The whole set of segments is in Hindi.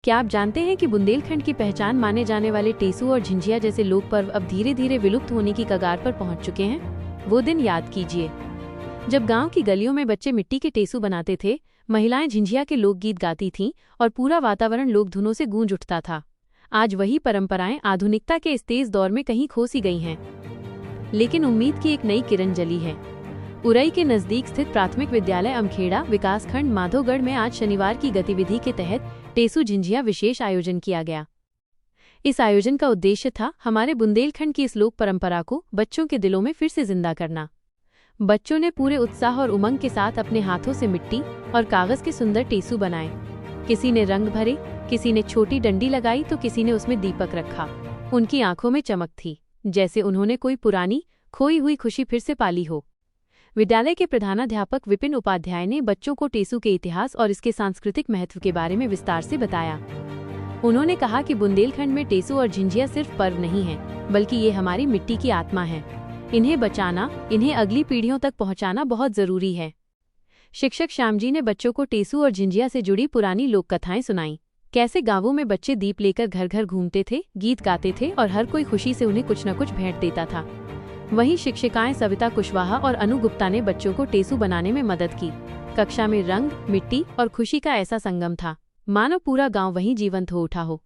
क्या आप जानते हैं कि बुंदेलखंड की पहचान माने जाने वाले टेसू और झिंझिया जैसे लोक पर्व अब धीरे धीरे विलुप्त होने की कगार पर पहुंच चुके हैं। वो दिन याद कीजिए जब गांव की गलियों में बच्चे मिट्टी के टेसू बनाते थे, महिलाएं झिंझिया के लोकगीत गाती थीं और पूरा वातावरण लोकधुनों से गूंज उठता था। आज वही परंपराएं आधुनिकता के इस तेज दौर में कहीं खो सी गई हैं, लेकिन उम्मीद की एक नई किरण जली है। उरई के नजदीक स्थित प्राथमिक विद्यालय अमखेड़ा विकासखंड माधोगढ़ में आज शनिवार की गतिविधि के तहत टेसू झिंझिया विशेष आयोजन किया गया। इस आयोजन का उद्देश्य था हमारे बुंदेलखंड की इस लोक परंपरा को बच्चों के दिलों में फिर से जिंदा करना। बच्चों ने पूरे उत्साह और उमंग के साथ अपने हाथों से मिट्टी और कागज के सुंदर टेसू बनाए। किसी ने रंग भरे, किसी ने छोटी डंडी लगाई तो किसी ने उसमें दीपक रखा। उनकी आंखों में चमक थी, जैसे उन्होंने कोई पुरानी खोई हुई खुशी फिर से पाली हो। विद्यालय के प्रधानाध्यापक विपिन उपाध्याय ने बच्चों को टेसू के इतिहास और इसके सांस्कृतिक महत्व के बारे में विस्तार से बताया। उन्होंने कहा कि बुंदेलखंड में टेसू और झिंझिया सिर्फ पर्व नहीं है, बल्कि ये हमारी मिट्टी की आत्मा है। इन्हें बचाना, इन्हें अगली पीढ़ियों तक पहुंचाना बहुत जरूरी है। शिक्षक श्यामजी ने बच्चों को टेसू और झिंझिया से जुड़ी पुरानी लोक कथाएं सुनाईं। कैसे गांवों में बच्चे दीप लेकर घर घर घूमते थे, गीत गाते थे और हर कोई खुशी से उन्हें कुछ न कुछ भेंट देता था। वहीं शिक्षिकाएं सविता कुशवाहा और अनु गुप्ता ने बच्चों को टेसू बनाने में मदद की। कक्षा में रंग, मिट्टी और खुशी का ऐसा संगम था, मानो पूरा गांव वहीं जीवंत हो उठा हो।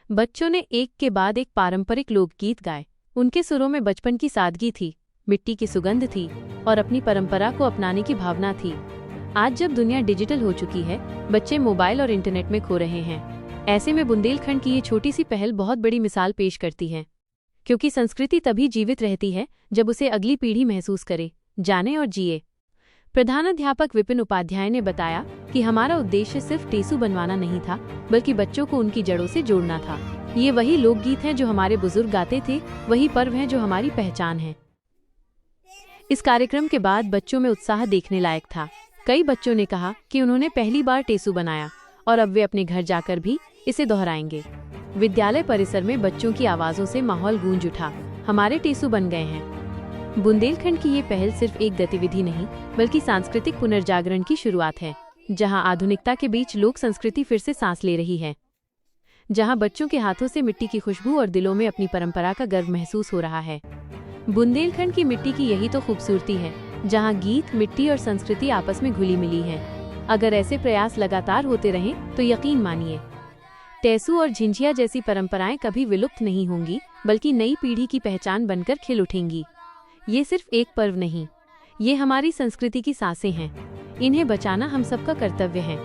बच्चों ने एक के बाद एक पारंपरिक लोकगीत गाए। उनके सुरों में बचपन की सादगी थी, मिट्टी की सुगंध थी और अपनी परंपरा को अपनाने की भावना थी। आज जब दुनिया डिजिटल हो चुकी है, बच्चे मोबाइल और इंटरनेट में खो रहे हैं। ऐसे में बुंदेलखंड की ये छोटी सी पहल बहुत बड़ी मिसाल पेश करती है, क्योंकि संस्कृति तभी जीवित रहती है जब उसे अगली पीढ़ी महसूस करे, जाने और जिए। प्रधानाध्यापक विपिन उपाध्याय ने बताया कि हमारा उद्देश्य सिर्फ टेसू बनवाना नहीं था, बल्कि बच्चों को उनकी जड़ों से जोड़ना था। ये वही लोकगीत हैं जो हमारे बुजुर्ग गाते थे, वही पर्व हैं जो हमारी पहचान है। इस कार्यक्रम के बाद बच्चों में उत्साह देखने लायक था। कई बच्चों ने कहा कि उन्होंने पहली बार टेसू बनाया और अब वे अपने घर जाकर भी इसे दोहराएंगे। विद्यालय परिसर में बच्चों की आवाजों से माहौल गूंज उठा। हमारे टेसू बन गए हैं। बुंदेलखंड की ये पहल सिर्फ एक गतिविधि नहीं, बल्कि सांस्कृतिक पुनर्जागरण की शुरुआत है, जहां आधुनिकता के बीच लोक संस्कृति फिर से सांस ले रही है, जहां बच्चों के हाथों से मिट्टी की खुशबू और दिलों में अपनी परंपरा का गर्व महसूस हो रहा है। बुंदेलखंड की मिट्टी की यही तो खूबसूरती है, जहां गीत, मिट्टी और संस्कृति आपस में घुली मिली है। अगर ऐसे प्रयास लगातार होते रहें तो यकीन मानिए, टेसू और झिंझिया जैसी परंपराएं कभी विलुप्त नहीं होंगी, बल्कि नई पीढ़ी की पहचान बनकर खिल उठेंगी। ये सिर्फ एक पर्व नहीं, ये हमारी संस्कृति की सांसें हैं। इन्हें बचाना हम सबका कर्तव्य है।